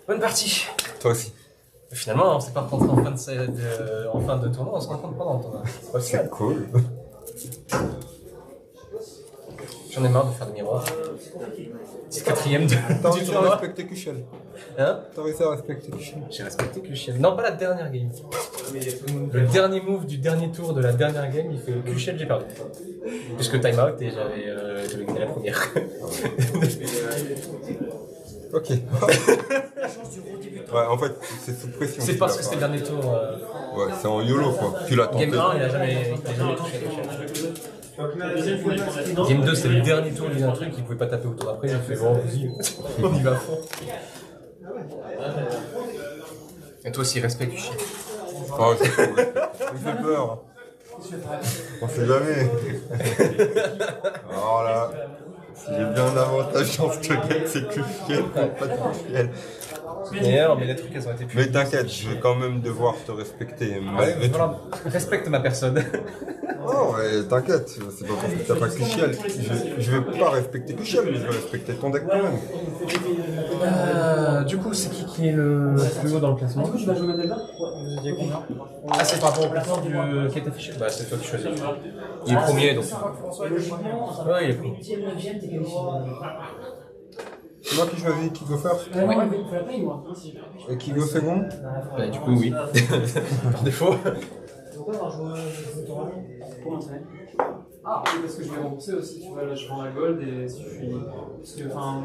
Bonne partie. Toi aussi. Finalement, on s'est pas rencontré en fin de tournoi, on se rencontre pendant le tournoi. C'est pas si mal. C'est cool. J'en ai marre de faire des miroirs. C'est le quatrième T'as du réussi à tournoi. respecter Kuchel. Hein? T'as réussi à respecter Kuchel. J'ai respecté Kuchel. Non, pas la dernière game. Le dernier move du dernier tour de la dernière game, il fait Kuchel, j'ai perdu. Puisque time out et j'avais gagné la première. Ok. Ouais, en fait, c'est sous pression. C'est parce que c'était le dernier tour. Ouais, c'est en YOLO quoi. Tu l'as tenté. Game 1, il a jamais touché Kuchel. Game 2, c'est le dernier tour, il y a un truc, il pouvait pas taper au tour d'après, j'ai fait bon, vas-y, on y va à fond. Et toi aussi, respect Kuchel. Oh, c'est cool. Il fait peur. On sait jamais. Alors là, si j'ai bien un avantage dans ce game, c'est Kuchel, pas de Kuchel. D'ailleurs, mais les trucs, elles ont été plus. Mais t'inquiète, je vais quand même devoir te respecter. Ouais, Malgré tout. voilà. Respecte ma personne. Oh, ouais, t'inquiète, c'est pas parce que t'as pas Kuchel. Je vais pas respecter Kuchel, mais je vais respecter ton deck quand même. Du coup, c'est qui est le plus haut dans le classement? Tu vas jouer Madelda? Ah, c'est par rapport au classement qui est affiché? Bah, c'est toi qui choisis. Il est premier, donc. Ouais, il est premier. C'est moi qui choisis qui go first Ouais, mais il faut la payer, moi. et qui go second. Bah, du coup, oui. Par défaut. Pourquoi avoir joué pour l'intérêt? Ah, oui, parce que je vais rembourser aussi, tu vois, là je prends la gold et si je suis. Parce que, enfin,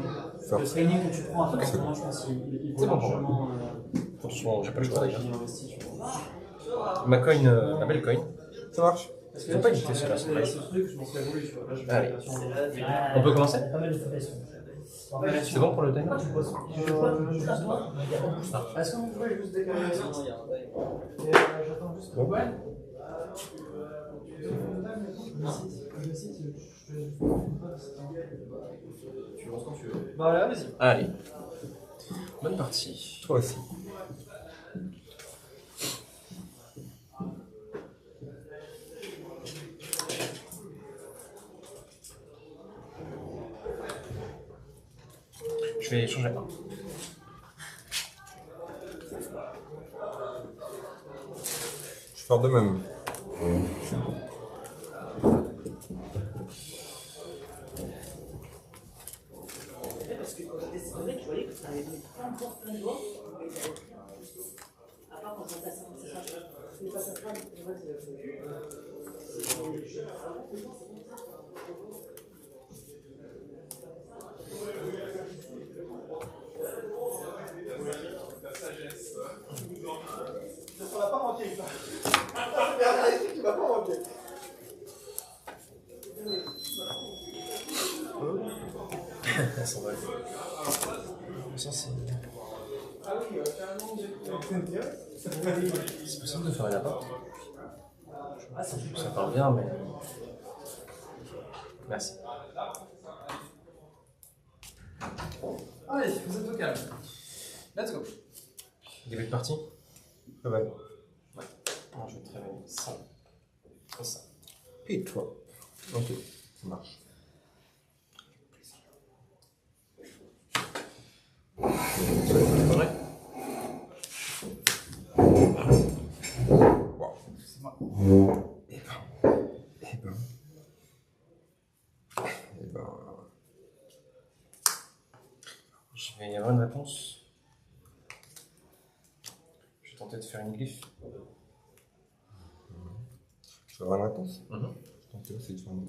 le training que tu prends à ce moment, je pense qu'il vaut largement. J'ai pas le choix d'ailleurs. Investi, tu vois. Ma coin, ma belle coin. Ça marche. Parce que Faut là, pas je hésiter, celui-là, c'est vrai. ce truc, je m'en suis voulu, tu vois. Là, je Allez. vais sur On peut commencer? pas mal de faiblesses. C'est bon pour le timer? Est-ce que vous pouvez juste décaler j'attends juste. Bon. Ouais. Tu lances quand tu veux. Bah là, vas-y. Allez. Bonne partie. Toi aussi. Je vais changer un. Je vais faire de même. Parce que quand j'étais sélectionné, je voyais que ça avait mis plein de doigts. À part quand j'étais à 50, c'est ça. C'est pas sa femme, c'est vrai que Ça va pas manquer, ça. Tu vas pas manquer. Elle s'envole. Ça, c'est. Ah oui, carrément, C'est possible de faire une appart? Ah, ça parle bien, mais. Merci. Allez, vous êtes au calme. Let's go. Début de partie? Ça va. Ouais. Alors, je vais te réveiller ça. Comme ça. Et toi. Ok, ça marche. Ouais. Wow. C'est moi. Eh ben. Je vais y avoir une réponse. Je vais tenter de faire une glyphe. Tu vas avoir une réponse? Mhm. Je tente aussi de faire une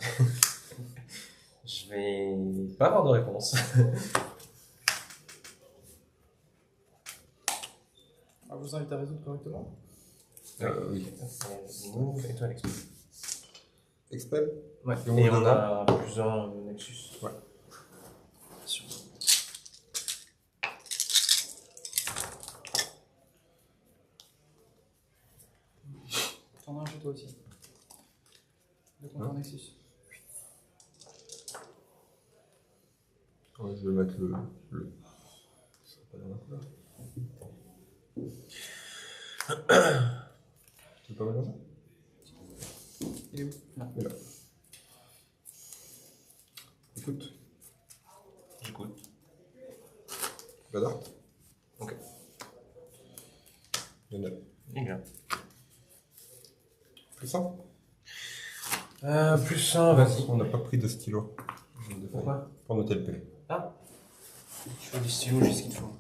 Je vais pas avoir de réponse. Ah, vous invite à résoudre correctement? oui. Move et toi, Alex. Expel? Ouais. Et on Et on donne a plusieurs Nexus. Ouais. Sûr. T'en as un chez toi aussi. De ton Nexus. Ouais, je vais mettre le. Ça sera pas dans la couleur. Tu veux pas mettre ça? Il est où? Là. Il est là. Écoute. J'écoute. Badard. Ok. De 9. Bien. Plus ça Plus 1, vas-y. On n'a pas pris de stylo. Pourquoi? Pour noter le P. Ah. Je veux des stylos, j'ai ce qu'il te faut.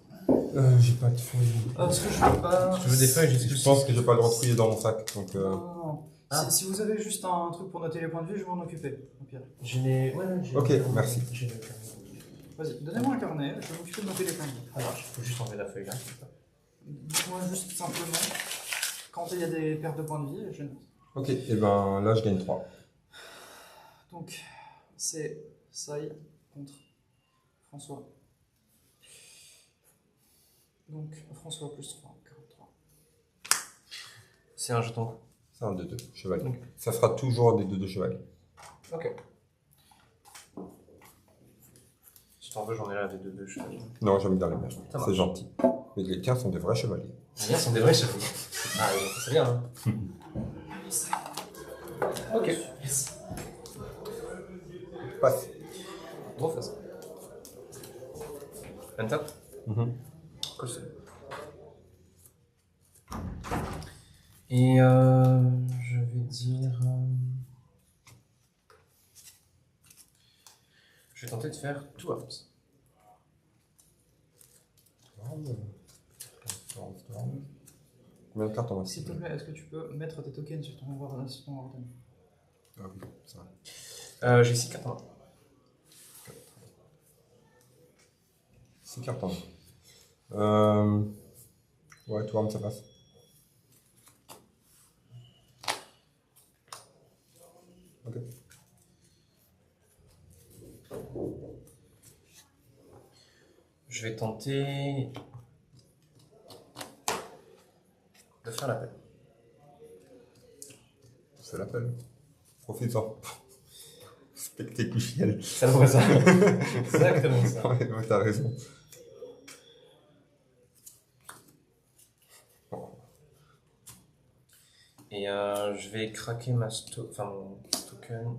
J'ai pas de feuilles. Ah, parce que je peux pas. Je veux des feuilles, j'ai ce qu'il Je te faut. pense que j'ai pas le droit de fouiller dans mon sac. Donc, Non. Ah. Si vous avez juste un truc pour noter les points de vue, je vais m'en occuper. Au pire. J'ai les. Ouais, j'ai. Ok, merci. J'ai le carnet. Vas-y, donnez-moi un carnet, je vais m'occuper de noter les points de vue. Ça marche, faut juste enlever la feuille là. Dites-moi juste simplement, quand il y a des pertes de points de vie, je note. ok, et ben là je gagne 3. Donc, c'est Sai contre François. Donc, François plus 3, 43. C'est un jeton. C'est un 2-2, chevalier. Ok. Ça sera toujours des 2-2 chevaliers. Ok. Si t'en veux, j'en ai là des deux chevaliers. Non, j'ai mis dans les mêmes. Ça C'est marche. gentil. Mais les tiens sont des vrais chevaliers. Les miens sont des vrais chevaliers. Ah, c'est bien, hein. Ok. Passe. Trop facile. Un top. Cool. Et je vais dire. Je vais tenter de faire two arms. Combien de cartes on a? S'il te plaît, est-ce que tu peux mettre tes tokens sur ton ordre? Ah oui, ça va. J'ai 6 cartes en main. 6 cartes en main. Ouais, toi, ça passe. Ok. Je vais tenter de faire l'appel. C'est l'appel. Profite-en. Spectaculaire. Ça vaut ça. Exactement ça. Ouais, t'as raison. Et je vais craquer mon token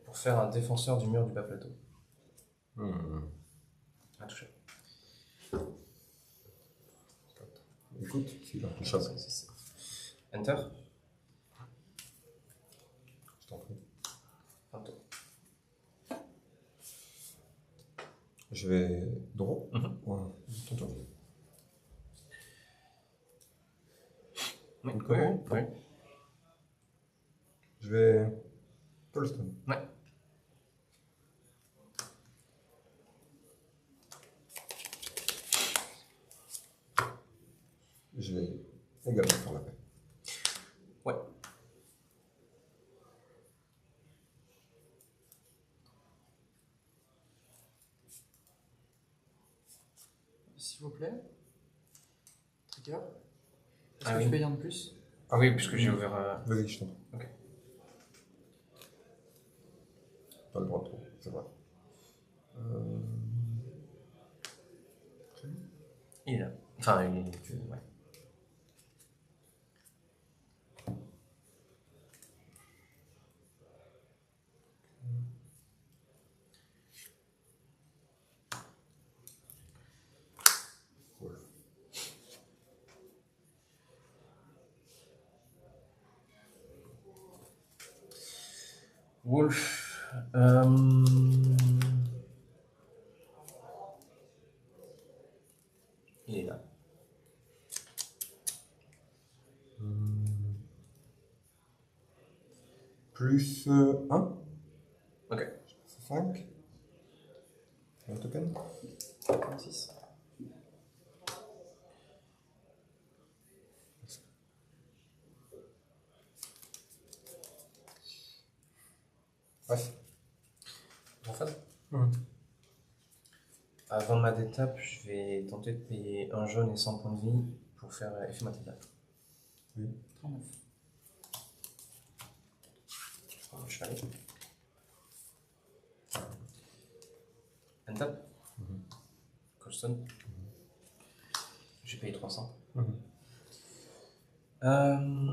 pour faire un défenseur du mur du bas plateau. À toucher. Écoute, c'est un touchable. Enter. Je t'en prie. Un tour. Je vais draw. Ouais, ton tour. Oui, Une oui, combo. oui. Je vais Colston. Ouais. Je vais également faire l'appel. Ouais. S'il vous plaît. Trigger. Est-ce Ah que oui. tu payes un de plus? Ah oui, puisque j'ai ouvert. Vas-y, je t'en prie. Ok. Pas le droit de trop, c'est vrai. Il est là. Enfin, il est. Ouais. Cool. Wolf. Il est là. Plus 1. Ok. C'est 5. Un token. 6. Passe. En phase. Avant ma d'étape, je vais tenter de payer un jaune et 100 points de vie pour faire effet matinal. 39. Je prends le chevalet. End up. Colston. J'ai payé 300.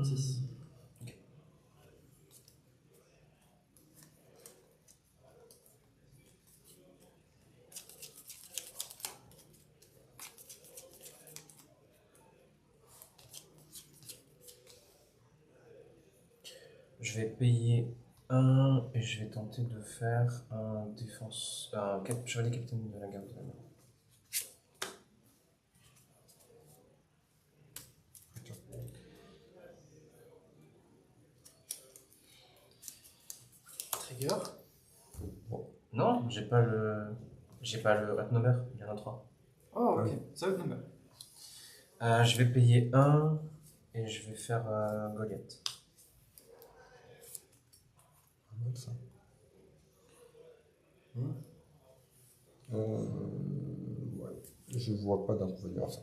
6. Ok. Je vais payer 1 et je vais tenter de faire un défense. Un chevalier capitaine de la garde de la main. Trigger. Non, j'ai pas le. J'ai pas le red number, il y en a 3. Oh, ok. Ça va être number. Je vais payer 1 et je vais faire Goliath. Ça. Ouais. Je vois pas d'inconvénient à ça.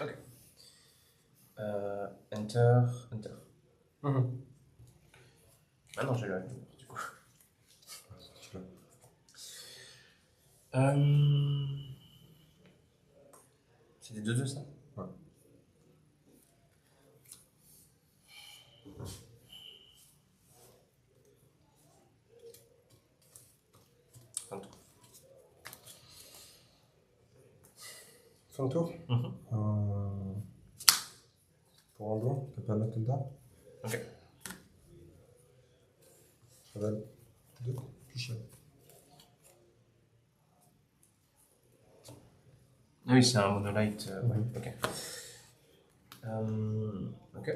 Ok. Enter. Ah non, j'ai le red number du coup. C'est des 2-2 ça? Ouais. Fin de tour. Pour un blanc, t'as pas à mettre une dame. Ok. Cheval 2, puis chien. Ah oui, c'est un monolite. Ouais, Mhm. ok. Ok.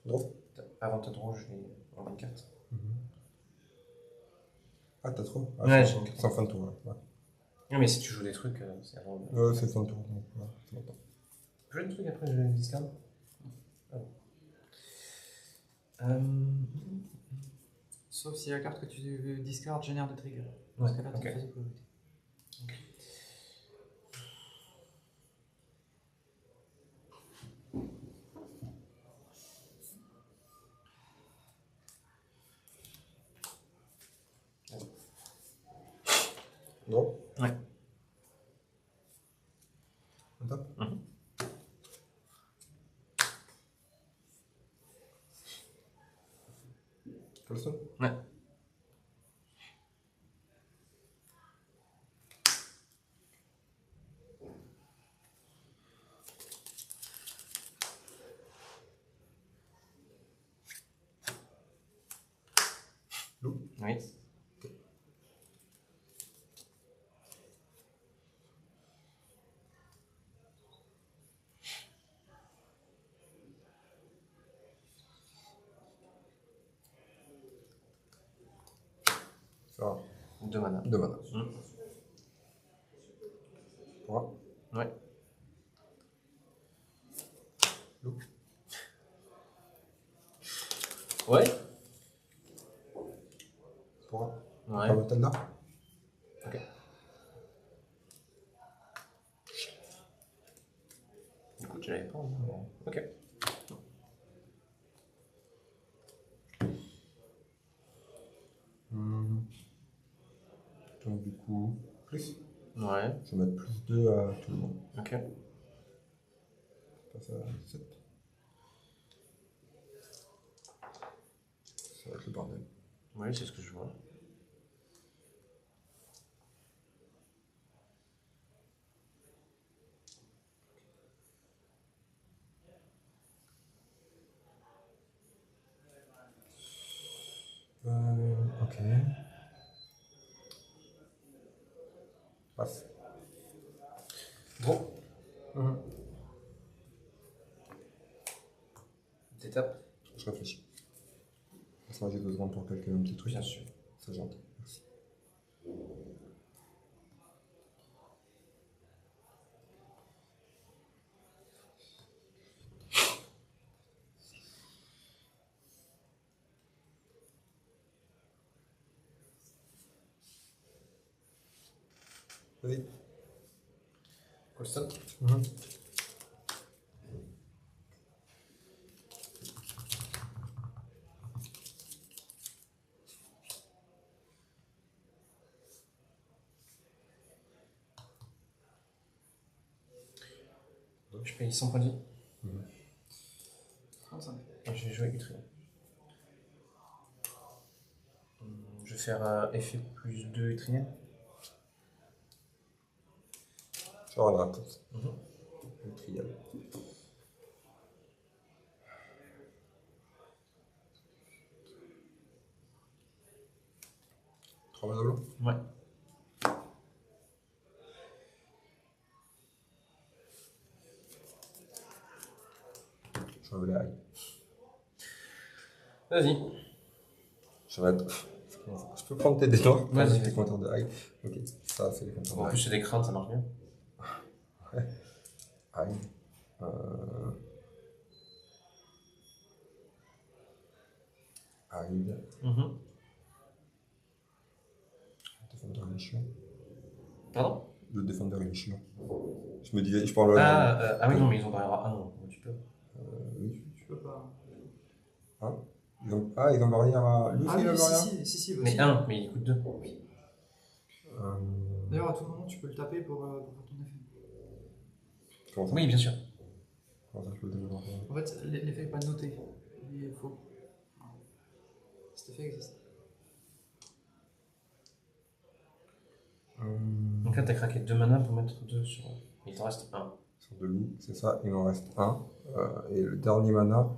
Drop. Avant de draw, je vais en 24. Ah, t'as trop. Ah, Ouais, c'est en fin de tour. Ouais. Non, mais si tu joues des trucs, c'est avant. Ouais, c'est fin de tour. Donc, ouais, c'est bon. Je joue des trucs après, je vais discard. Ah bon. Sauf si la carte que tu discardes génère des triggers. Ouais, Parce que là, ok. t'as fait priorité. Drop. Ouais. On tape. Colson. Ouais. Loup. Oui. Ça va. 2 mana. 2 mana. Mm. 3. Ouais. Loup. Ouais. 3. Ouais. Pas mettre là. Ok. Écoute, je l'avais pas. Ok. Donc, du coup, plus. Ouais. Je vais mettre plus 2 à tout le monde. Ok. Passe à 7. Ça va être le bordel. Oui, c'est ce que je vois. Ok. Passe. Bon. T'étapes. Je réfléchis. Laisse-moi j'ai 2 secondes pour calculer un petit truc. Bien sûr. C'est gentil. Merci. Vas-y. Colston. Je paye 100 points de vie. 35. Et je vais jouer Utri. Je vais faire effet plus 2 Utrien. Sur un rate. Le trial. 3 mana blanc. Ouais. Je vais aller. Vas-y. Ça va être. Je peux prendre tes dés noirs. Vas-y. Tes compteurs de high. Ok, ça c'est les compteurs de En high. plus, c'est des craintes, ça marche bien. High. High. Défendeur il est chiant. Pardon? Le défendeur il est chiant. Je me disais, je parle. Ah oui, non, mais ils ont pas. Ah non, tu peux. Oui. Tu peux pas. Hein ils ont barrière à. Lui aussi il a barrière. si, Mais un, mais il coûte 2. D'ailleurs, à tout moment, tu peux le taper pour faire ton effet. Comment ça Oui, bien sûr. Comment ça je peux le développer? En fait, l'effet n'est pas noté. Il est faux. Cet effet existe. Donc là, t'as craqué 2 mana pour mettre 2 sur. Il t'en reste 1. Sur 2 loups, c'est ça, il m'en reste un. Et le dernier mana,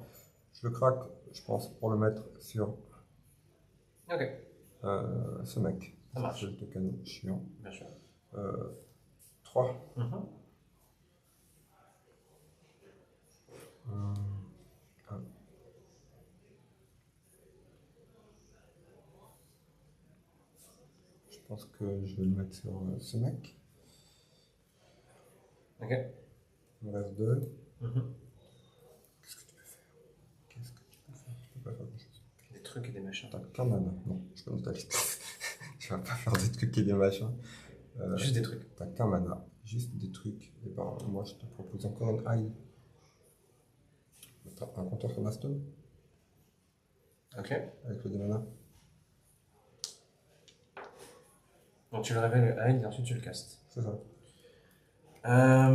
je le craque, je pense, pour le mettre sur Ok, ce mec. ça marche. C'est le token chiant. Bien sûr. 3. Je pense que je vais le mettre sur ce mec. Ok. Il me reste 2. Qu'est-ce que tu peux faire? Qu'est-ce que tu peux faire? Tu peux pas faire grand-chose. Des trucs et des machins. T'as qu'un mana. Non, je peux me taper. Je vais pas faire des trucs et des machins. Juste des trucs. T'as qu'un mana. Juste des trucs. Et ben, moi, je te propose encore une high. T'as un compteur sur ma stone Ok. avec le dé mana. Donc tu le révèles à et ensuite tu le castes. C'est ça. Alors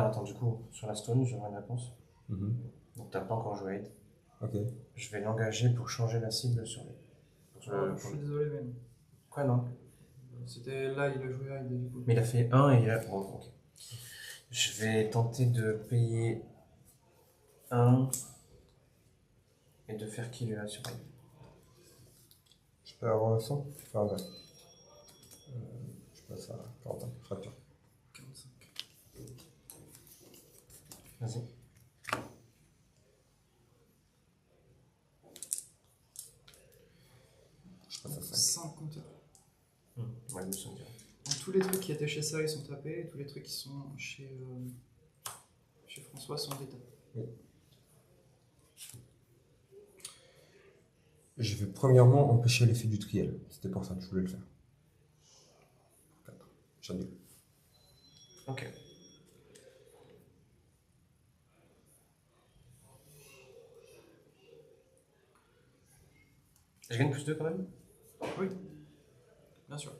attends, du coup, sur la stone, j'aurai une réponse. Donc t'as pas encore joué Aid. Ok. Je vais l'engager pour changer la cible sur les. Je suis désolé, mais Quoi, non? c'était là, il a joué à du coup. Mais il a fait 1 et il a. Bon, ok. Je vais tenter de payer 1 et de faire kill là sur Aid. Je perds 100. Enfin, ouais. Je passe à 41. Fracture. 45. Vas-y. Je passe à 5. 5 compteurs. Ouais, je me souviens. Donc, tous les trucs qui étaient chez ça, ils sont tapés, et tous les trucs qui sont chez François sont détapés. Je vais premièrement empêcher l'effet du triel. C'était pour ça que je voulais le faire. 4. J'annule. Ok. Je gagne plus 2 quand même? Oui, bien sûr.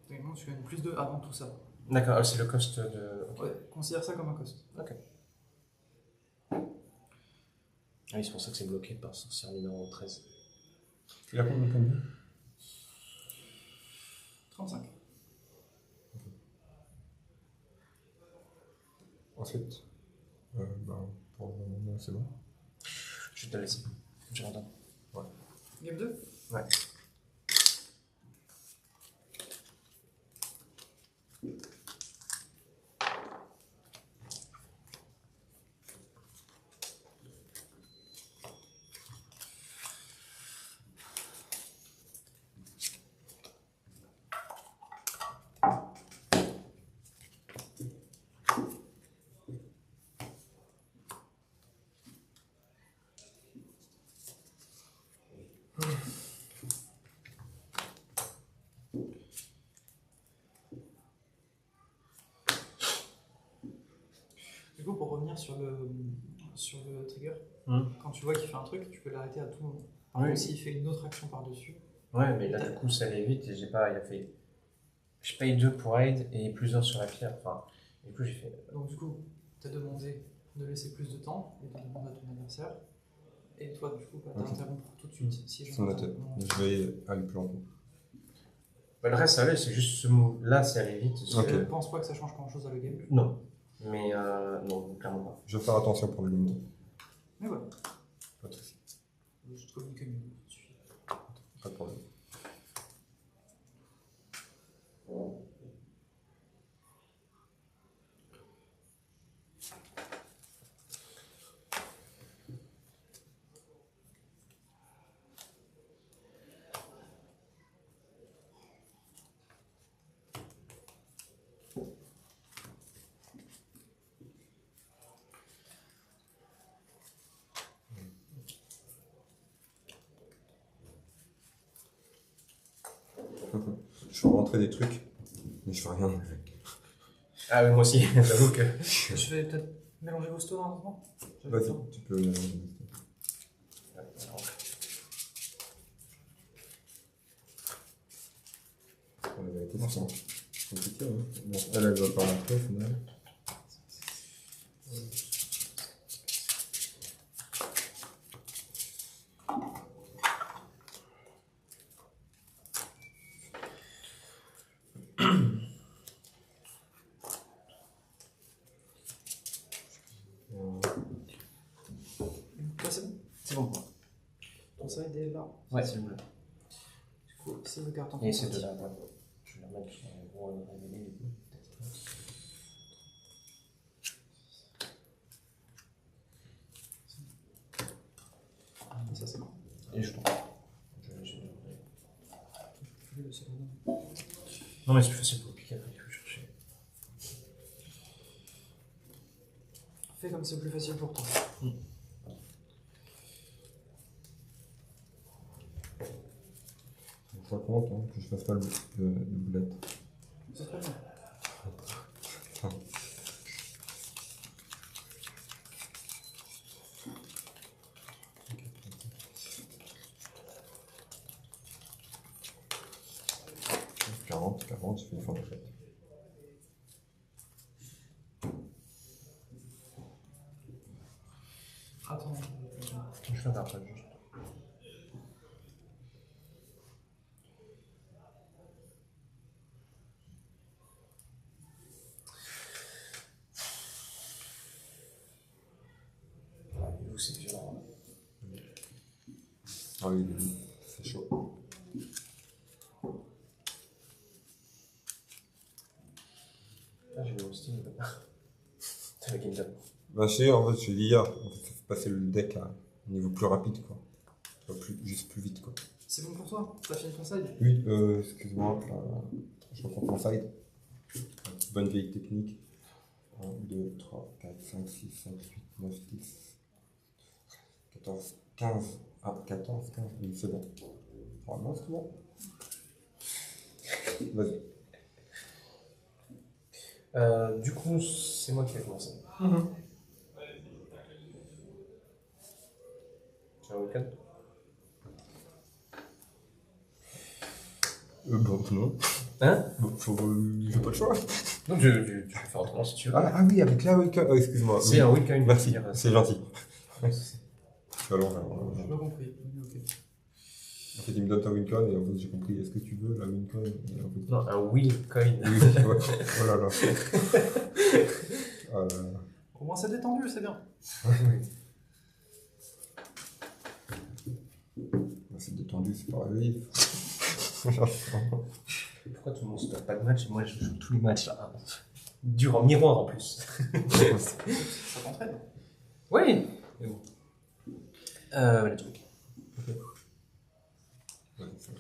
Techniquement, tu gagnes plus de avant tout ça. D'accord, c'est le cost de. Ok. Ouais, considère ça comme un cost. Ok. Ah oui, c'est pour ça que c'est bloqué par sorcière numéro 13. Tu l'as combien de points de vie? 35. Ensuite, pour le moment, c'est bon. Je vais te laisser. Je redonne. Game 2. Ouais. Du coup, pour revenir sur le trigger, quand tu vois qu'il fait un truc, tu peux l'arrêter à tout moment. Par contre, s'il fait une autre action par-dessus. Ouais, mais là, du coup, ça allait vite et j'ai pas. Il a fait. Je paye 2 pour aid et plusieurs sur la pierre. Enfin, du coup, j'ai fait. Donc, du coup, tu as demandé de laisser plus de temps et de demander à ton adversaire. Et toi, du coup, tu vas t'interrompre tout de suite. Si C'est noté. Je vais aller plus longtemps. Bah, le reste, ça allait, c'est juste ce move. Là, c'est allé vite. Je ne pense pas que ça change grand-chose à le game. Non. Mais non, clairement pas. Je vais faire attention pour le game 2. Mais voilà. Pas de soucis. je te communique mieux. Pas de problème. Je fais rentrer des trucs, mais je fais rien avec. Ah oui, moi aussi, j'avoue que. Je vais peut-être mélanger vos stones en moment. Vas-y, tu peux mélanger. La vérité, c'est compliqué. Hein. Bon, elle va pas rentrer au final. Toi, c'est bon? C'est bon. Ton side est là. Ouais, c'est bleu. Du coup, c'est le carton. Et c'est de là, ouais. Je vais le remettre pour révéler les deux. Ça, c'est bon. Et je Le second. Non, mais c'est plus facile pour piquer après, il faut chercher. Fais comme c'est plus facile pour toi. Je compte hein, que je fasse pas le boulette. C'est très bien. Okay. 40, je fais une fourchette. Attends. Je fais un après, juste. C'est violent. Ah oui, c'est chaud. Ah, j'ai eu Austin, t'as la game down. Bah, je sais, en fait, je l'ai dit hier, en fait, ça fait passer le deck à un niveau plus rapide, quoi. Juste plus vite, quoi. C'est bon pour toi? T'as fini ton side? Oui, excuse-moi, je reprends ton side. Bonne vieille technique. 1, 2, 3, 4, 5, 6, 7, 8, 9, 10, 14, 15. Ah, 14, 15, oui, c'est bon. Normalement, c'est bon. Vas-y. Du coup, c'est moi qui vais commencer. Tu as un week-end? Bon, non. Hein? Bon, j'ai pas le choix. Donc, tu peux faire autrement si tu veux. Ah oui, avec la week-end. Oh, excuse-moi. C'est Oui. un week-end. Merci, c'est gentil. Je suis à J'ai l'envers. pas compris. Ok. En fait, il me donne ta Wincon et en fait, j'ai compris, est-ce que tu veux la Wincon? En fait, Non, un will coin. oui, ouais. Oh là là. Oh là là. Au moins, c'est détendu, c'est bien. C'est détendu, c'est pas réveillé. Pourquoi tout le monde se tape pas de match et moi je joue tous les matchs là? Dur en miroir en plus. Ça t'entraîne. Oui. Mais bon. Les trucs. Ouais, c'est ça.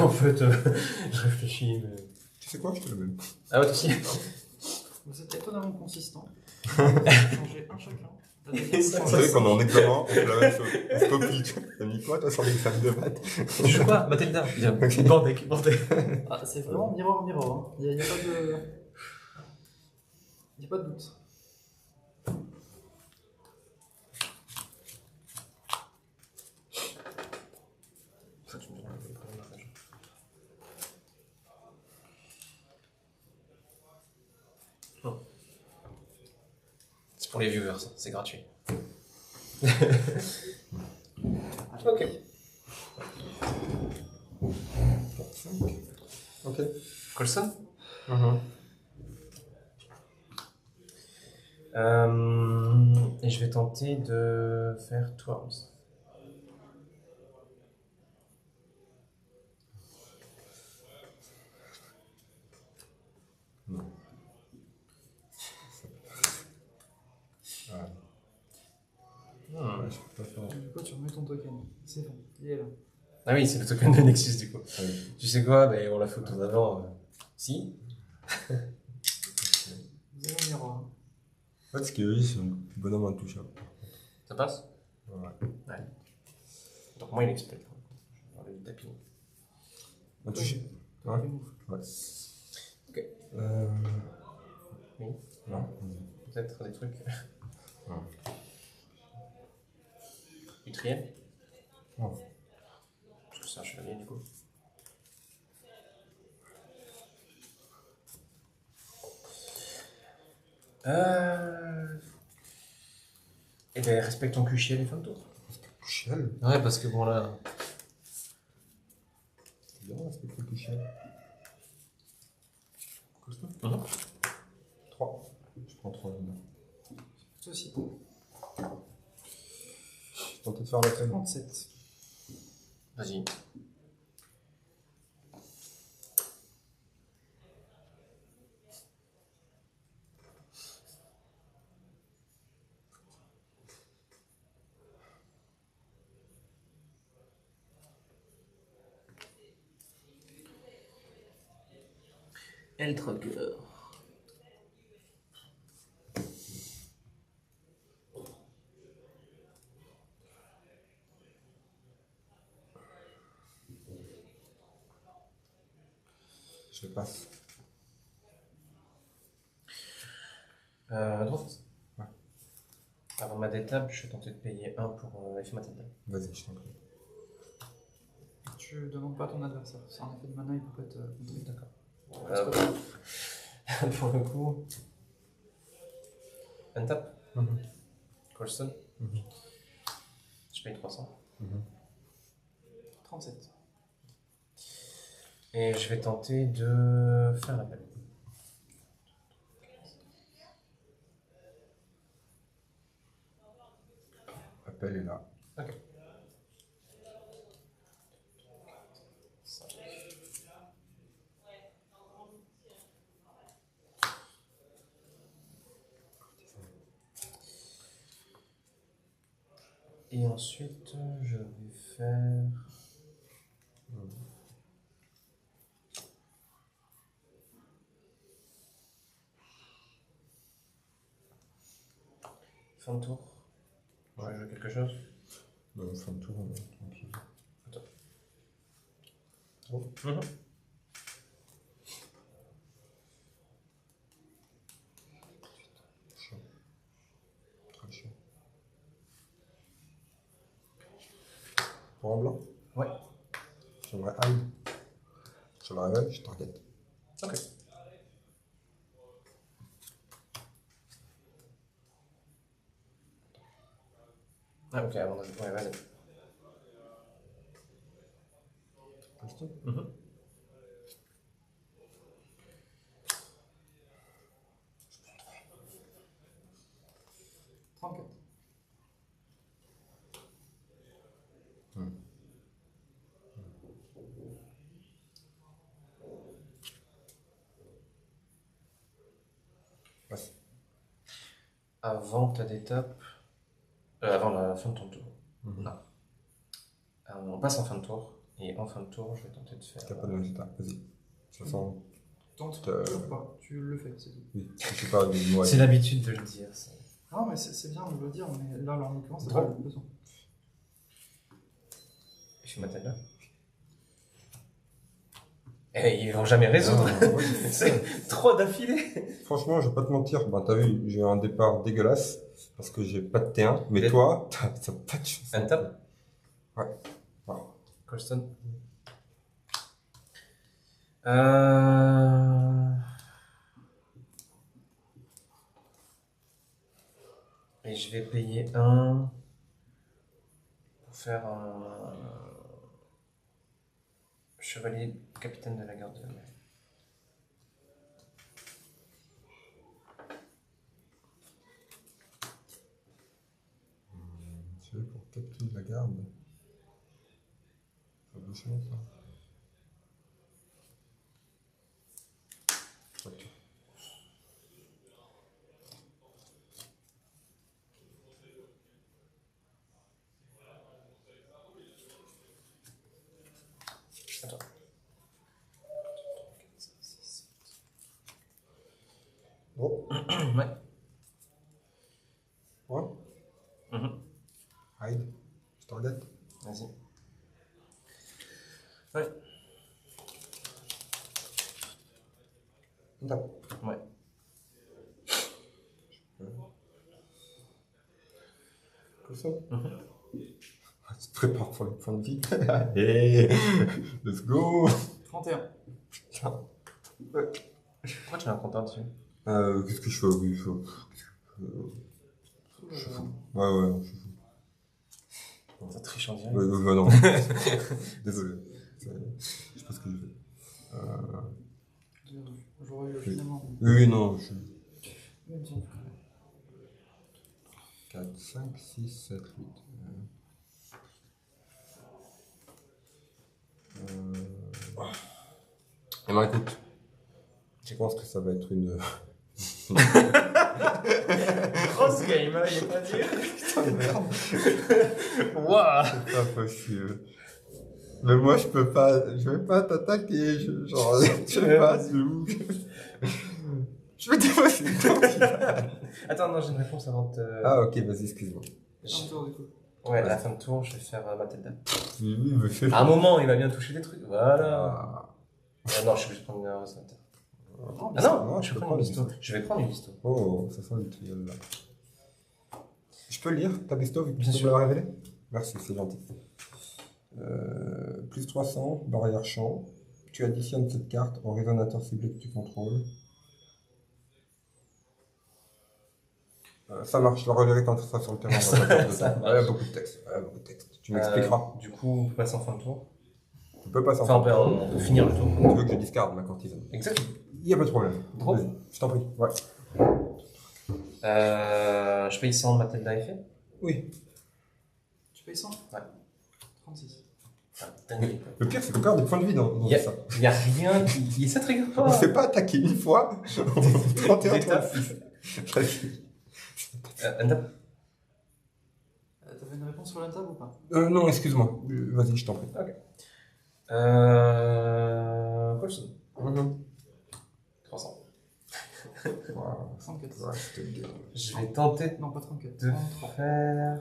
En fait, je réfléchis. Mais... Tu sais quoi, je te le même. Ah ouais, toi aussi. Vous êtes étonnamment consistant. Changer un chacun. Vous savez qu'on est en examen, on fait la même chose. On se copie. T'as mis quoi, toi, sur l'examen de maths? Tu joues quoi? Mathilda. Bien. Bandec. Ah, c'est vraiment mirror. Hein. Il n'y a, pas de. Il n'y a pas de doute. C'est pour les viewers, ça. C'est gratuit. Ok. 5. Ok. Colson. Mhm. Et je vais tenter de faire Tworms. Non. Ah. Ouais, je peux pas faire. Du coup, tu remets ton token. C'est bon, il est là. Ah oui, c'est le token de Nexus du coup. Ah oui. Tu sais quoi, on l'a fait au tour d'avant. Si. Zéro miroir. En fait, ce qui est joli, c'est un bonhomme intouchable. Ça passe? Ouais. Donc moi il explique. Je vais enlever le tapis. Intouché. Ouais. Ouais. Ok. Oui. Non. Peut-être des trucs. Ouais. Utriel. Ouais. Parce que c'est un chevalier du coup. Et ben respecte ton QCL et fin de tour. Couchel. Ouais, parce que bon là. C'est bien, respecter le couchel. Costaud. 3. Je prends 3 minutes. Toi aussi. Je tentais de faire la scène. 37. Vas-y. El Tracker. Je passe. Droite. Ouais. Avant ma détable, je vais tenter de payer 1 pour FMA table. Vas-y, je t'en prie. Tu demandes pas à ton adversaire. C'est un effet de mana, il peut pas être contré. D'accord. C'est pas Pour le coup. Untap. Colston. Je paye 300. 37. Et je vais tenter de faire l'appel. L'appel est là. Ok. Et ensuite, je vais faire. Fin de tour. Je vais jouer quelque chose. Fin de tour, tranquille. Attends. Oh. Chaud. Très chaud. Pour un blanc? Ouais. J'aimerais aïe. Je le réveille, je target. Ok. Ah, ok, avant de. Ouais, vas-y. Costaud. 34. Passe. Avant ta détape. Avant la fin de ton tour. Non. On passe en fin de tour. Et en fin de tour, je vais tenter de faire. T'as pas de résultat, vas-y. Ça sent. Tente Euh, toujours pas. Tu le fais, c'est tout. Oui, je sais pas, des noix. C'est l'habitude de le dire. Non, mais c'est bien de le dire, mais là, en l'occurrence, c'est Drôle. pas le besoin. Je suis ma tête là. Et ils vont jamais résoudre. Ouais, C'est 3 d'affilée. franchement, je vais pas te mentir. Ben, t'as vu, j'ai eu un départ dégueulasse parce que j'ai pas de T1. Mais Et- toi, t'as pas de chance. Untap. Ouais. Voilà. Colston. Et je vais payer 1 pour faire un. Je Chevalier capitaine de la garde de la mer. C'est pour capitaine de la garde. Ça vaut cher, ça. Ok. Attends. Bon. Ouais. Ouais. Hide. Je target. Vas-y. Ouais. D'accord. Ouais. Comme ça. On se prépare pour les points de vie. Allez, let's go. 31. Putain. Pourquoi tu as un compteur dessus? Qu'est-ce que je fais? Oui, je suis fou. Ouais, je suis fou. Ça triche en direct. Ouais, non. Désolé. Je sais pas ce que je fais. J'aurais eu finalement. Oui, non, je suis. Même si on fait 4, 5, 6, 7, 8. Eh ben écoute, je pense que ça va être une. Grosse game, hein, il est pas dur. Putain de merde. Waouh. C'est pas possible. Mais moi je vais pas t'attaquer, genre, je sais pas, c'est où. Je vais déposer une candidate. Attends, non, j'ai une réponse avant de te... Ah ok, vas-y, excuse-moi. un tour du coup. Ouais, à la fin de tour, je vais faire Matilda. Oui, mais fais. À un moment, il va bien toucher des trucs. Voilà. Ah. Ah non, je suis obligé de prendre une Rose. Ah non, je vais prendre une histo. Je vais prendre une histo. Oh, ça sent le trial là. Je peux lire ta besto vu que Bien tu peux sûr. me la révéler? Merci, c'est gentil. Plus 300, barrière champ. Tu additionnes cette carte au résonateur ciblé que tu contrôles. Ça marche, je la relirai quand ça sera sur le terrain. Ça marche. Ouais, beaucoup de texte. Tu m'expliqueras. Du coup, on passe en fin de tour. Tu peux passer en Enfin, fin de on peut finir le tour. Tu veux que je discarde ma courtisane? Exactement. Il n'y a pas de problème. Trop. Vas-y, je t'en prie. Ouais. Je paye 100 de Matilda effet. Oui. Tu payes 100? Ouais. 36. Ah, dingue. Le pire, c'est qu'on perd des points de vie dans Il y a, ça. il y a rien qui. Ça te regarde On pas. ne s'est pas attaqué une fois. 31 D'étape. 36. T'avais une réponse sur la table ou pas? Non, excuse-moi. Vas-y, je t'en prie. Colson. 300. Wow. 34. Ouais, c'était bien. Je vais tenter Non, pas 34. de faire.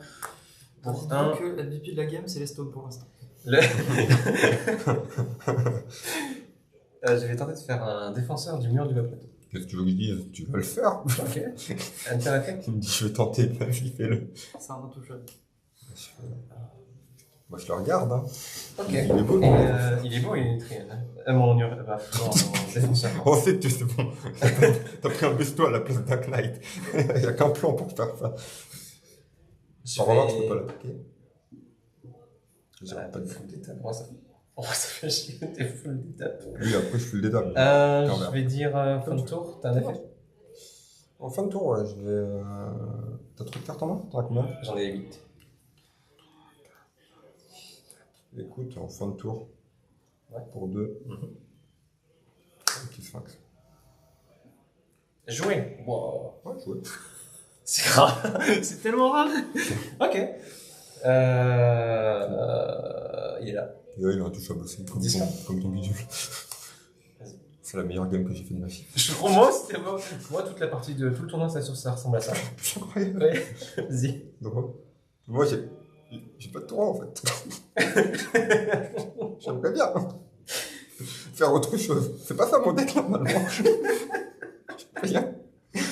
Pour un. Dis-toi que la MVP de la game, c'est les stones pour l'instant. Je vais tenter de faire un défenseur du mur du bas plateau. Qu'est-ce que tu veux que je dise? Tu vas le faire. Ok. Interattaque. Tu me dis, je vais tenter, vas-y, fais-le. C'est un intouchable. Moi, je le regarde. Hein. Ok. Il est beau, Et, non il est beau, il est triel. Mon défenseur. On sait que c'est bon. T'as pris un besto à la place d'un Knight. Il n'y a qu'un plan pour faire ça. Je En revanche, tu vais- peux pas l'attaquer. J'ai Voilà, pas de full d'étape. Ça fait chier, t'es full d'étape. Oui, après, je fais le détail. Je vais dire fin de tour, t'as un effet? En fin de tour, ouais, je vais. T'as trop de cartes en main? T'en as combien? J'en ai 8. Écoute, en fin de tour, Ouais. pour 2, un petit sphinx. Jouer. Wow. Ouais, joué. C'est grave. C'est tellement rare. Ok. Il est là. Et ouais, il est intouchable aussi, comme ton bidule. Vas-y. C'est la meilleure game que j'ai fait de ma vie. Je crois moi, c'était bon. Moi, toute la partie de tout le tournoi, ça ressemble à ça. C'est incroyable. Ouais. Vas-y. Donc, moi, j'ai pas de tour en fait. J'aimerais bien faire autre chose. C'est pas ça mon deck normalement. Rien.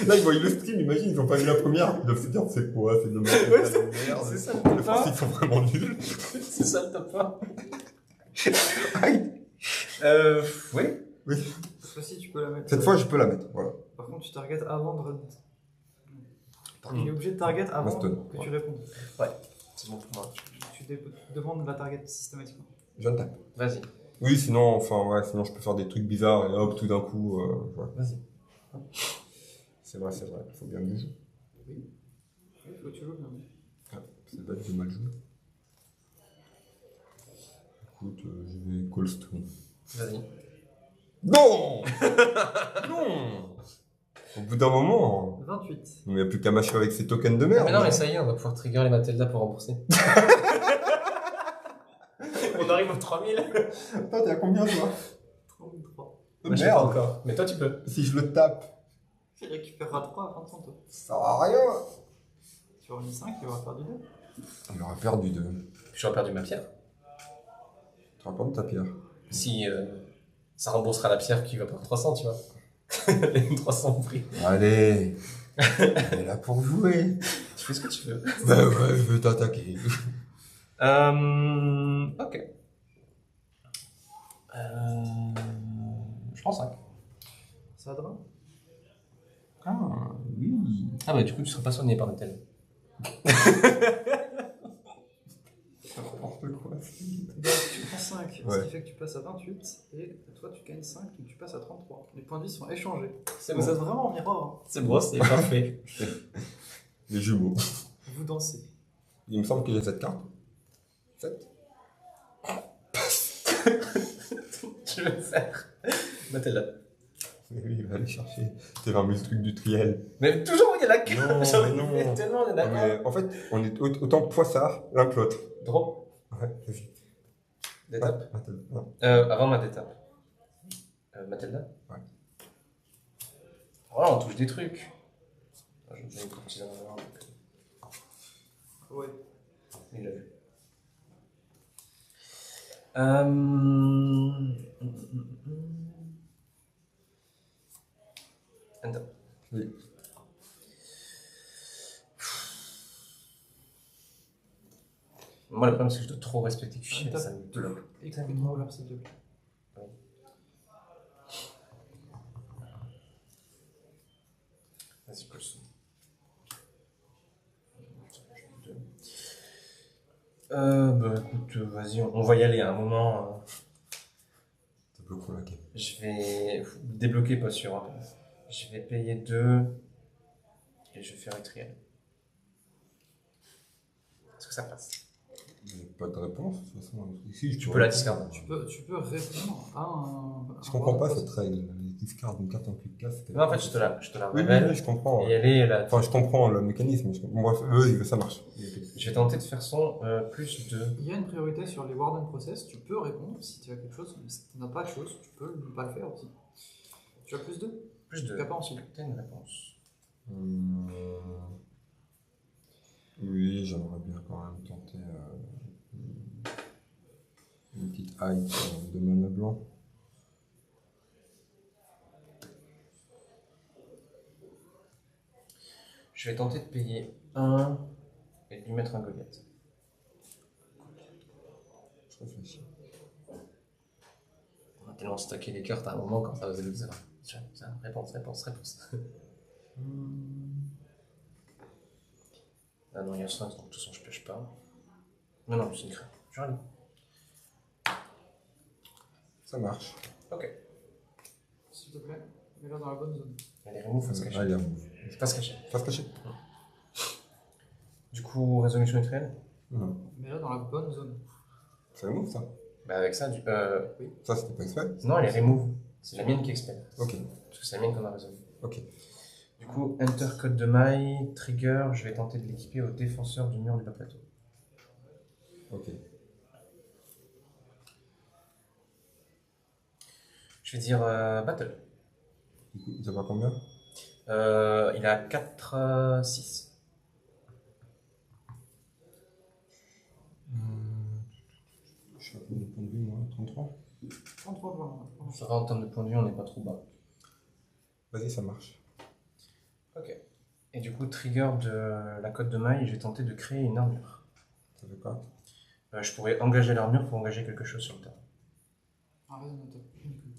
Là, ils voient le stream, imagine, ils ont pas vu la première. Ils doivent se dire, c'est quoi? C'est de Ouais, merde. c'est ça le Les top Français, 1. ils sont vraiment nuls. C'est ça le top 1. Aïe. Oui. Oui. Cette fois-ci, tu peux la mettre. Cette fois, je peux la mettre. Voilà. Par contre, tu target avant de run. Il est obligé de target avant Maston. que tu répondes. C'est bon pour moi. Tu demandes la target systématiquement. Je le tape. Vas-y. Oui, sinon, enfin, ouais, sinon je peux faire des trucs bizarres et hop, tout d'un coup, ouais. Vas-y. C'est vrai, faut bien le jouer. Oui. Il faut que tu joues bien. Ah, c'est bête de mal jouer. Écoute, je vais call stone. Vas-y. Non. Non. Au bout d'un moment, 28. il n'y a plus qu'à mâcher avec ces tokens de Ah, merde. mais non, mais ça y est, on va pouvoir trigger les Matelda pour rembourser. On arrive aux 3000. Toi, t'es à combien, toi? 33. Moi, je sais pas encore. Mais toi, tu peux. Si je le tape, Il récupérera 3 à fin de son tour. ça sert à rien. Tu auras mis 5, il aura perdu 2. On aura perdu 2. J'aurais perdu ma pierre. Tu vas prendre ta pierre. Si ça remboursera la pierre qui va pour 300, tu vois. Les 300 prix. Allez. Elle est là pour jouer. Tu fais ce que tu veux. Bah ouais, je veux t'attaquer. Ok. Je prends 5. Ça va demain? Ah, oui. Ah bah du coup, tu seras pas soigné par Metel. N'importe quoi. Donc tu prends 5, Ouais. ce qui fait que tu passes à 28, et toi tu gagnes 5, donc tu passes à 33. Les points de vie sont échangés. C'est Vous bon. êtes vraiment en miroir, C'est bon, c'est parfait. Les jumeaux. hein. Vous dansez. Il me semble que j'ai cette carte. 7. Tu veux faire Metel. Oui, il va aller chercher. C'est vraiment le truc du triel. Mais toujours, il y a la Non, queue. J'en ai mais non. fait tellement, on est d'accord. Mais en fait, on est autant poissards l'un que l'autre. Drop. Ouais, vas-y. D'étape. Attends, non. Avant ma d'étape. Mathilda. Ouais. Voilà, on touche des trucs. Je me fais une petite erreur, donc, Ouais. il l'a vu. Enter. Oui. Moi, le problème, c'est que je dois trop respecter Kushi, Enter. ça me bloque. Écoute-moi là, s'il te plaît. Vas-y, cool. Bah écoute, vas-y, on va y aller à un moment. C'est beaucoup la game. Je vais débloquer, pas sûr. Hein. Je vais payer 2 et je vais faire triel. Est-ce que ça passe? Il n'y a pas de réponse, de toute façon. Ici, Tu peux la discarder. Tu peux répondre à un. Je comprends pas cette règle. Les discards d'une carte en plus de casse. Non, en fait, je te la Oui, révèle. oui, je comprends. Et elle est là. Enfin, je comprends le mécanisme. Bref, vas-y, ça marche. Je vais tenter de faire son plus 2. Il y a une priorité sur les Warden Process, tu peux répondre si tu as quelque chose, mais si tu n'as pas de chose, tu peux ne pas le faire aussi. Tu as plus 2? Plus 2. Tu n'as pas ensuite. T'as une réponse. Oui, j'aimerais bien quand même tenter une petite hype de mana blanc. Je vais tenter de payer 1 et de lui mettre un Goliath. Je réfléchis. On a tellement stacké les cartes à un moment quand ça faisait le 0. Réponse. Ah non, il y a 5, donc de toute façon je pêche pas. Non, non, c'est une crème. Je rallume. Ça marche. Ok. S'il te plaît, mets-le dans la bonne zone. Elle est remove face cachée. Ah, il est Face cachée. face cachée. Du coup, résolution étrienne. Non. Mets-le dans la bonne zone. C'est remove ça. Bah avec ça, Ça, c'était pas exprès. non, elle est remove. C'est la mienne qui expelle. Ok, Parce que c'est la mienne qu'on a résolu. ok. Du coup, enter code de maille, trigger, je vais tenter de l'équiper au défenseur du mur du bas plateau. Ok. Je vais dire battle. Du coup, ça va combien? Il a 4, 6. Je suis à combien de points de vue, moi? 33? 33 points. Ça va en termes de point de vue, on n'est pas trop bas. Vas-y, ça marche. Ok. Et du coup, trigger de la cote de maille, je vais tenter de créer une armure. Ça fait quoi? Je pourrais engager l'armure pour engager quelque chose sur le terrain. Un résonateur uniquement.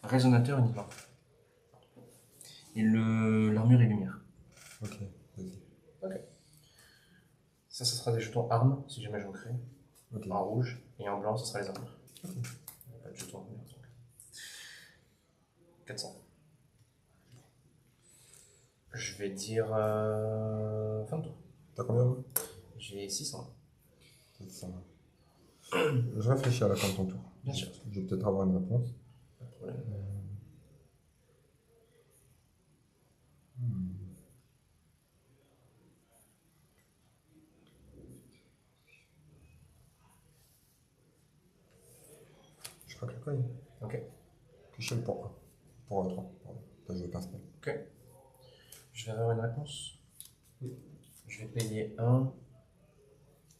Résonateur uniquement. Et l'armure est lumière. Ok, vas-y. Ça sera des jetons armes, si jamais j'en crée. Ok. En rouge, et en blanc, ce sera les armures. Pas de jetons. 400. Je vais dire fin de tour. T'as combien là? J'ai 600. Ça va. Je réfléchis à la fin de ton tour. Bien sûr. Je vais peut-être avoir une réponse. Pas de problème. Je craque le coin. Ok. Cliché pour 1. Pour 3. Pardon. T'as joué qu'un spell. Ok. Je vais avoir une réponse. Oui. Je vais payer 1.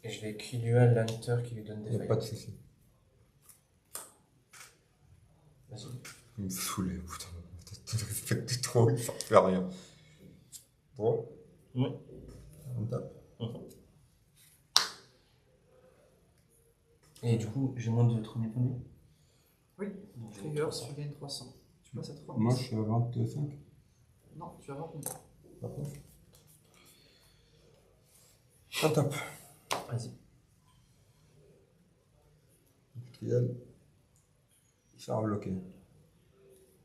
Et je vais QDual l'hunter qui lui donne des Y'a feuilles. pas de soucis. Vas-y. Il me saoulait, putain. Tu te respectes trop, ça ne fait rien. Bon. Oui. On tape. Et du coup, j'ai moins de 3000 points de vie. Oui, Donc, j'ai trigger, 300. tu gagnes 300. Tu passes à 3. Moi, je suis à 25. Non, tu vas voir combien. Après. On tape. Vas-y. Triel. Il s'est bloqué.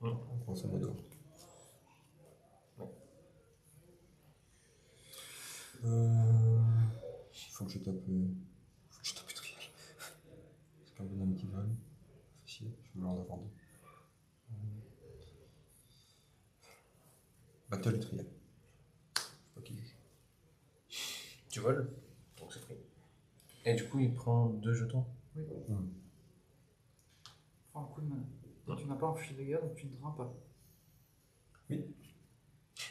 Ouais. Grosso modo. Ouais. Faut que je tape. Faut que je tape Triel. C'est pas un bonhomme qui vole. Fait chier, je veux en avoir deux. Battle Triel. Je sais pas qui juge. Tu voles. Donc c'est pris. Et du coup, il prend 2 jetons. Oui. Prends un coup de mana. Tu n'as pas infligé de dégâts, donc tu ne drains pas.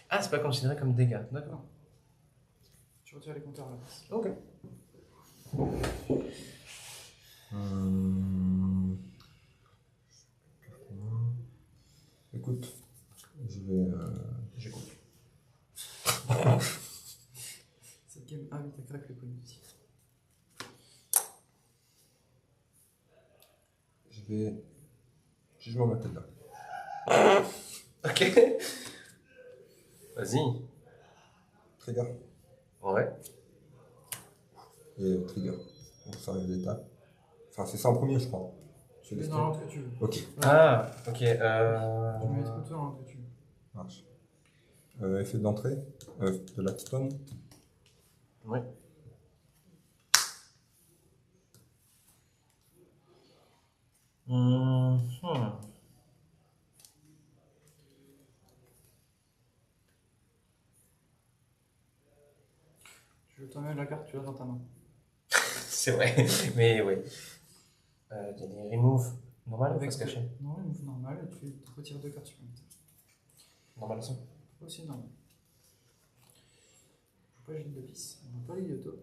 Ah, c'est pas considéré comme dégâts. D'accord. Tu retires les compteurs à la place. Ok. Écoute, je vais. J'écoute. Cette game invite à craquer le point aussi. Je vais. Jugement Matilda. Ok. Vas-y. Trigger. Ouais. Et trigger. Donc ça arrive l'étape. Enfin, c'est ça en premier, je crois. Tu mets dans l'ordre que tu veux. Ok, Ah, ok. Tu mets tout dans l'ordre que tu veux. marche. Effet d'entrée de la stone. Oui. Je t'emmène la carte, tu l'as dans ta main. C'est vrai, mais oui. Il y a des removes normales ou face cachée? Non, une move normale, tu retires 2 cartes supplémentaires. Normal aussi. Aussi normal. Je vois pas, j'ai une de vis. On n'a pas les yotos.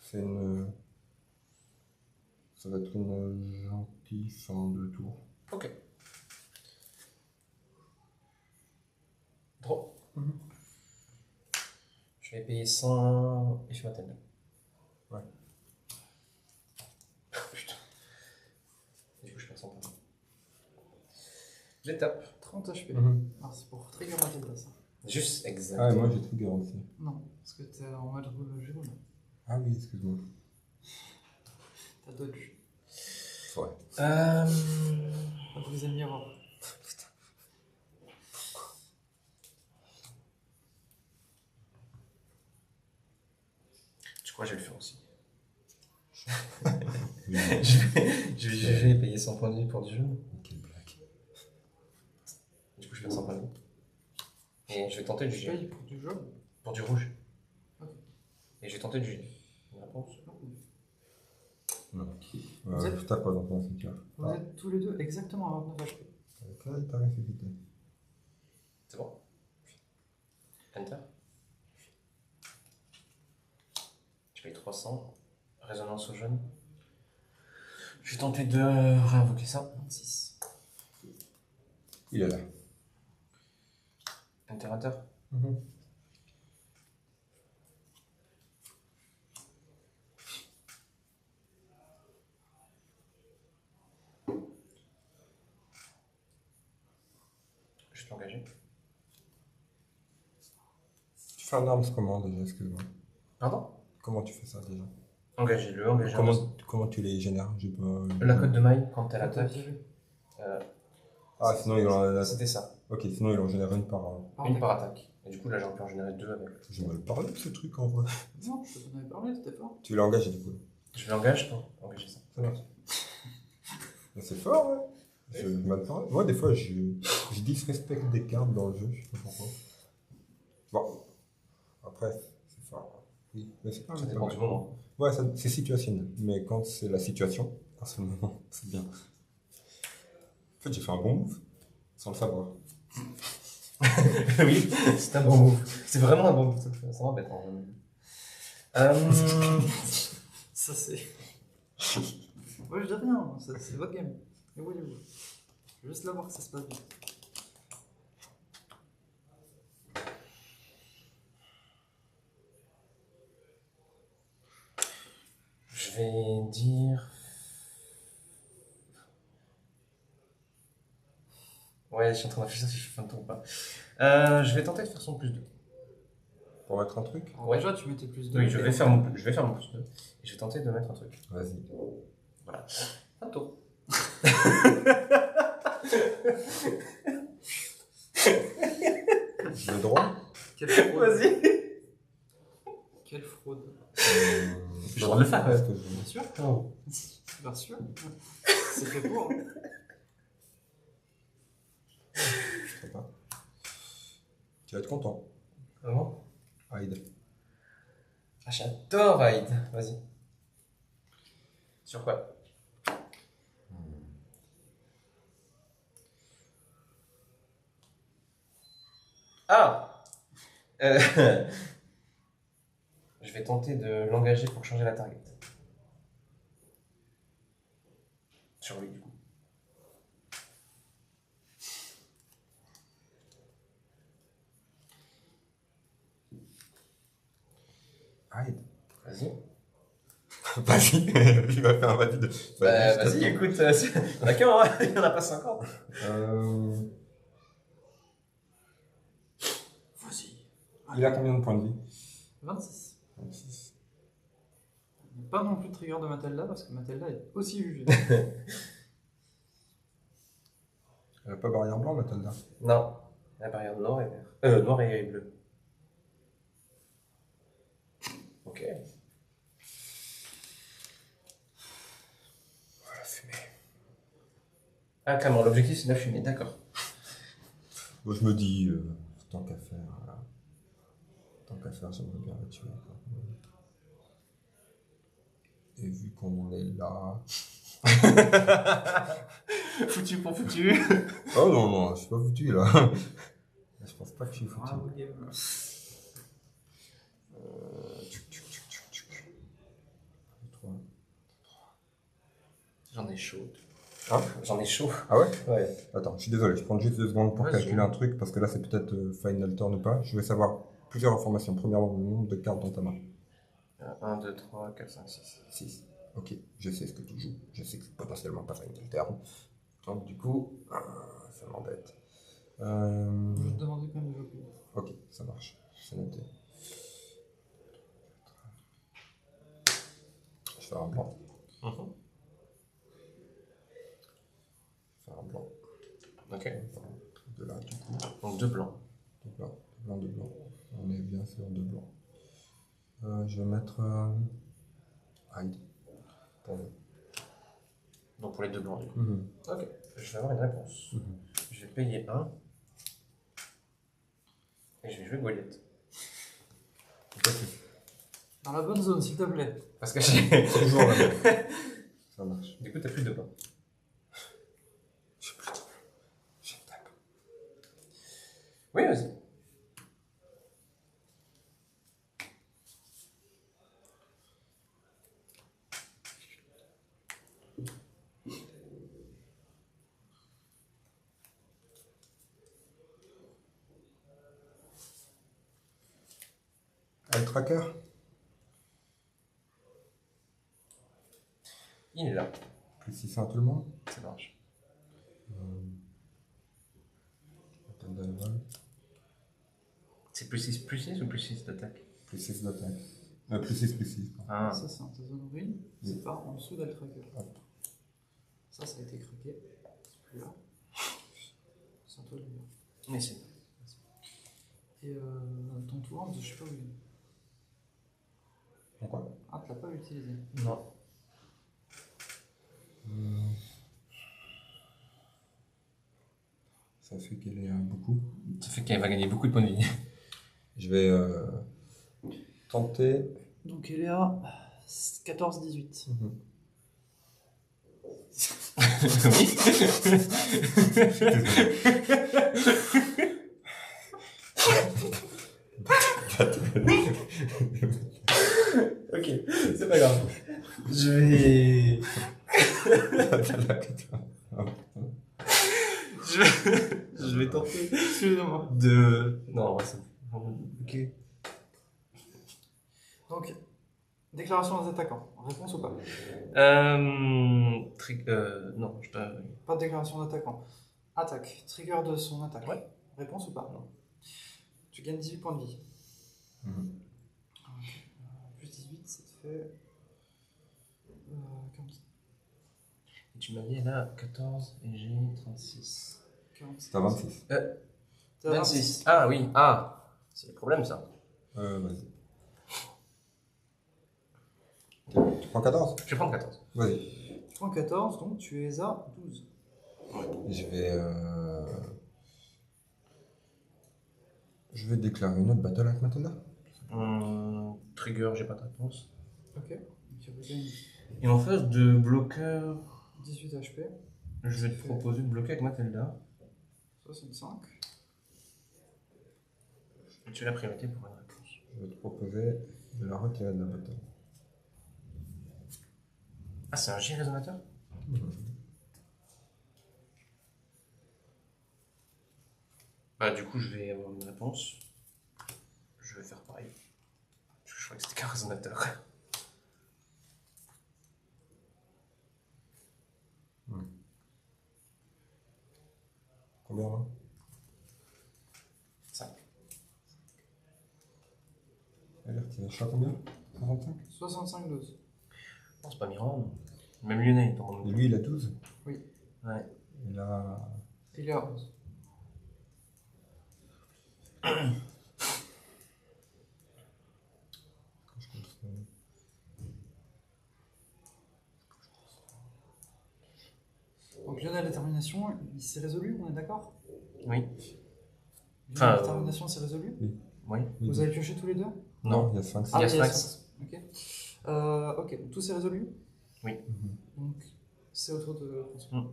C'est une. Ça va être une gentille fin de tour. Ok. Trop. Je vais payer 100 et je m'attends. Ouais. Putain. Du coup, je perds 100 points. J'étape. 30 HP. Alors c'est pour trigger Matilda ça. Juste Ah, et exactement. moi j'ai trigger aussi. Non, parce que t'es en mode jeu là. Ah oui, excuse-moi. T'as dodge. Ouais. Vous les aimez avoir. Tu crois que je vais le faire aussi? Oui. je vais juger et payer 100 points de vie pour du jeu. Quelle blague. Du coup, je perds 100 points de vie. Et je vais tenter de Tu juger. payes pour du jaune. Pour du rouge. Ok. Et je vais tenter de juger. Une réponse? Non. Vous êtes- Je tape pas dans ton cimetière. Vous êtes tous les deux exactement à 29 HP. Avec là, il t'a ressuscité. C'est bon? Enter. Je paye 300. Résonance au jaune. Je vais tenter de réinvoquer ça. 26. Il est là. Enter, enter. suis engagé. Tu fais un arms comment déjà, excuse-moi? Pardon? Comment tu fais ça déjà? Engagez-le, engagez-le. Comment tu les génères? J'ai pas... La cote de maille quand elle attaque. Ah, sinon il en... C'était ça. Ok, sinon il en génère une par... Une par attaque. Et du coup, là, j'aurais pu en générer 2 avec. J'ai mal parlé de ce truc en vrai. Non, je t'en avais parlé, c'était fort. Tu l'as engagé du coup. Je l'engage pour engager ça. Ça marche. Mais c'est fort, ouais. J'ai mal parlé. Moi, des fois, je disrespecte des cartes dans le jeu, je sais pas pourquoi. Bon, après, c'est fort. Oui, mais c'est pas Ça mal. dépend du moment. Ouais, c'est situationnel. Mais quand c'est la situation, à ce moment, c'est bien. En fait, j'ai fait un bon move, sans le savoir. Oui, c'est un bon move. C'est vraiment un bon move. Ça m'embête. Ça, c'est. Ouais, je dis rien, c'est votre game. Et oui, oui. Je veux juste la voir que ça se passe bien. Je vais dire. Ouais, je suis en train de réfléchir si je fais un tour ou pas. Je vais tenter de faire son plus 2. Pour mettre un truc? Alors, Ouais. déjà, tu mettais plus de. Oui, je vais faire mon plus 2. Et je vais tenter de mettre un truc. Vas-y. Voilà. Un tour. J'ai le droit? Quelle fraude. Vas-y. Quelle fraude. J'ai le droit de le faire, ouais. Parce que Bien sûr. Oh. Bien sûr. C'est fait pour. Hein. je sais pas. Tu vas être content. Vraiment? Hyde. Ah, j'adore Hyde. Vas-y. Sur quoi? Ah Je vais tenter de l'engager pour changer la target. Sur lui, du coup. Hyde. Vas-y. Vas-y, il va faire un valide. Vas-y, écoute, il y en a qu'un, hein. Il n'y en a pas 50. Vas-y. Il a combien de points de vie? 26. 26. Pas non plus de trigger de Mathilda parce que Mathilda est aussi jugée. Elle a pas barrière blanc, Mathilda? Non. La barrière noir et vert. Noir et bleu. Ok. Voilà, fumée. Ah, clairement, l'objectif c'est de la fumée, d'accord. Bon, je me dis, tant qu'à faire, j'aimerais bien la tuer. Quoi. Et vu qu'on est là. Foutu pour foutu. Oh non, non, je suis pas foutu là. Je pense pas que je suis foutu. Ah, good game. Trois. J'en ai chaud. Hein? J'en ai chaud. Ah ouais? Ouais. Attends, je suis désolé, je prends juste 2 secondes pour Vas-y. calculer un truc parce que là c'est peut-être final turn ou pas. Je vais savoir plusieurs informations. Premièrement, le nombre de cartes dans ta main. 1, 2, 3, 4, 5, 6. 6. Ok, je sais ce que tu joues. Je sais que c'est potentiellement pas final turn. Donc du coup, Ça m'embête. Je vais te demander quand même de jouer. Ok, ça marche. C'est noté. Je vais faire un blanc. Faire un blanc. ok. De là, du coup. Donc 2 blancs. 2 blancs, 2 blancs, 2 blancs. On est bien sur 2 blancs. Je vais mettre Hyde. Pour nous. Donc pour les 2 blancs du coup. Mhm. Ok. Je vais avoir une réponse. Mhm. Je vais payer 1. Et je vais jouer Goliath. Dans la bonne zone, s'il te plaît. Parce que j'ai. Toujours la même. Ça marche. Du coup, t'as plus de blancs. J'ai plus de blanc. J'ai une tape. Oui, vas-y. Le tracker. Il est là. Plus 600 à tout le monde. Ça marche. Tour de vol. C'est plus 6 ou plus 6 d'attaque? Plus 6 d'attaque. Plus 6, plus 6. Ah. Ça, c'est un zone ruine. C'est pas en dessous d'Altraker. Ça a été craqué. C'est plus là. C'est un peu le mur. Mais c'est. Et ton tour, je sais pas où il est. Pourquoi? Ah, tu l'as pas utilisé. Non. Ça fait qu'elle est beaucoup. Ça fait qu'elle va gagner beaucoup de points de vie. Je vais tenter. Donc elle est à 14-18. Ok, c'est pas grave. Je vais. Je vais tenter Excusez-moi. de. Non, c'est. Ok. Donc, déclaration des attaquants. Réponse ou pas? Non, je dois. Pas de déclaration d'attaquant. Attaque. Trigger de son attaque. Ouais. Réponse ou pas? Non. Tu gagnes 18 points de vie. Plus 18, ça te fait. Comme ça. Et tu m'as dit là 14 et j'ai 36. 46. T'as 26. T'as 26. Ah oui, ah. C'est le problème ça. Vas-y. Tu prends 14? Je vais prendre 14. Vas-y. Tu prends 14, donc tu es à 12. Je vais déclarer une autre battle avec Matilda. Trigger, j'ai pas de réponse. Ok. Donc il regagne Et en face de bloqueur, 18 HP. je vais te proposer de bloquer avec Matilda. 65. Et tu as la priorité pour une réponse. Je vais te proposer de la retirer de la battle. Ah, c'est un J résonateur? Bah, du coup, je vais avoir une réponse. Je vais faire pareil. Parce que je crois que c'était qu'un résonateur. Combien là? 5. Elle est retirée. Je suis à combien? 65? 65, 12. Non, c'est pas Miran. Même Lionel est en Et lui, il a 12? Oui. Ouais. Il a. Il est à 11. Donc Lionel, détermination, il s'est résolu, on est d'accord? Oui. Lionel, détermination, c'est résolu? Oui. Vous avez pioché tous les deux? Non. Il y a 5. Il y a il y a Sphinx. Ok. Ok, donc tout s'est résolu? Oui. Donc c'est au tour de François.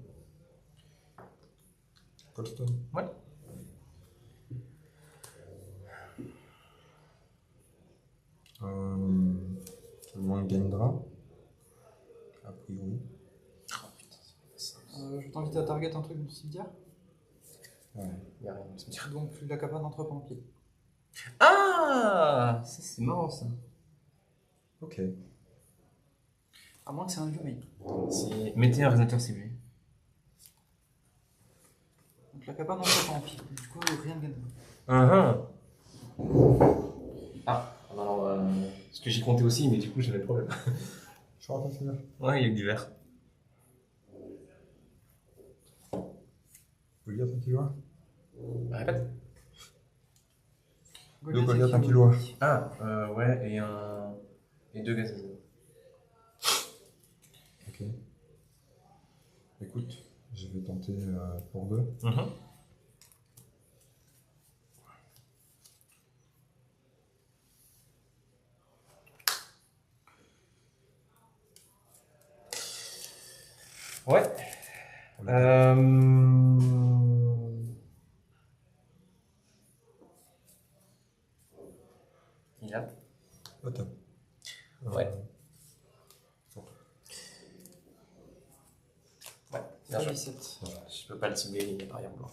Colston. Ouais. Tout le monde gagnera. A priori. Oh putain, c'est Je t'invite à target un truc du cimetière. Ouais. Il y a rien dans le cimetière. Donc la cabane d'entrepôt en pied. Ah, ça c'est marrant ça. Ok. À moins que c'est un humain. Mettez un résonateur ciblé. Donc la cabane d'entrepôt en pied. Du coup, rien ne gagne. Ah, alors, parce que j'y comptais aussi, mais du coup j'avais le problème. Je suis en celui-là. Ouais, il y a que du vert. Goliath, un kilo. Répète. Deux Goliath, un kilo. Ah, ouais, et 2 gaz. Ok. Écoute, je vais tenter pour 2. Ouais. Il a. Attends. Ouais. Ouais, bien sûr. 17. Je peux pas le cibler, il est arrière blanc.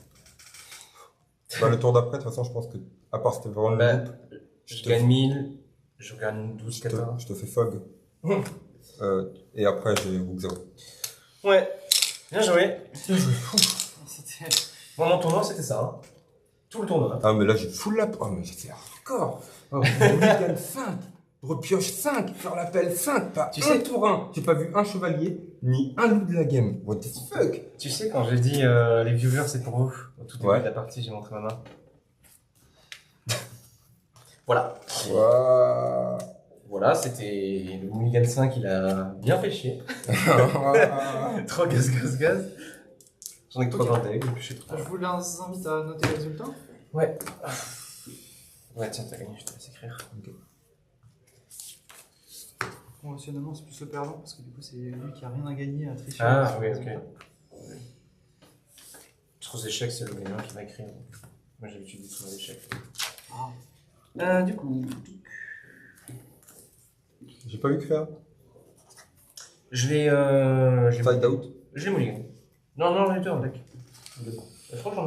Bah, le tour d'après, de toute façon, je pense que, à part si t'es vraiment le Bah, groupe, je gagne 1000, je gagne 12, 14. je te fais fog. Et après, j'ai Book 0. Ouais, bien joué. C'était. Bon, mon tournoi, c'était ça. Hein. Tout le tournoi. Ah, mais là, j'ai full la... Oh, mais c'est hardcore. Oh, mulligan 5. Repioche 5. Faire l'appel 5. Pas Tu un sais- tour 1. J'ai pas vu un chevalier, ni un loup de la game. What the fuck? Tu sais, quand j'ai dit les viewers, c'est pour vous, au tout début Ouais. de la partie, j'ai montré ma main. Voilà. Waouh. Voilà, c'était le Mulligan 5, il a bien fait chier. Trop gaz, gaz, gaz. J'en ai que 3 dans le deck, et puis je sais pas. Je vous invite à noter les résultats. Ouais. Ouais, tiens, t'as gagné, je te laisse écrire. Conventionnellement, c'est plus le perdant parce que du coup, c'est lui qui a rien à gagner à tricher. Ah, oui, ok. Trop échecs, c'est le gagnant qui va écrire. Moi, j'ai l'habitude d'écrire les échecs. Du coup, J'ai pas vu que faire. Je vais. Side out. Je vais Mulligan. Non, non, les deux en deck. Je crois que j'en ai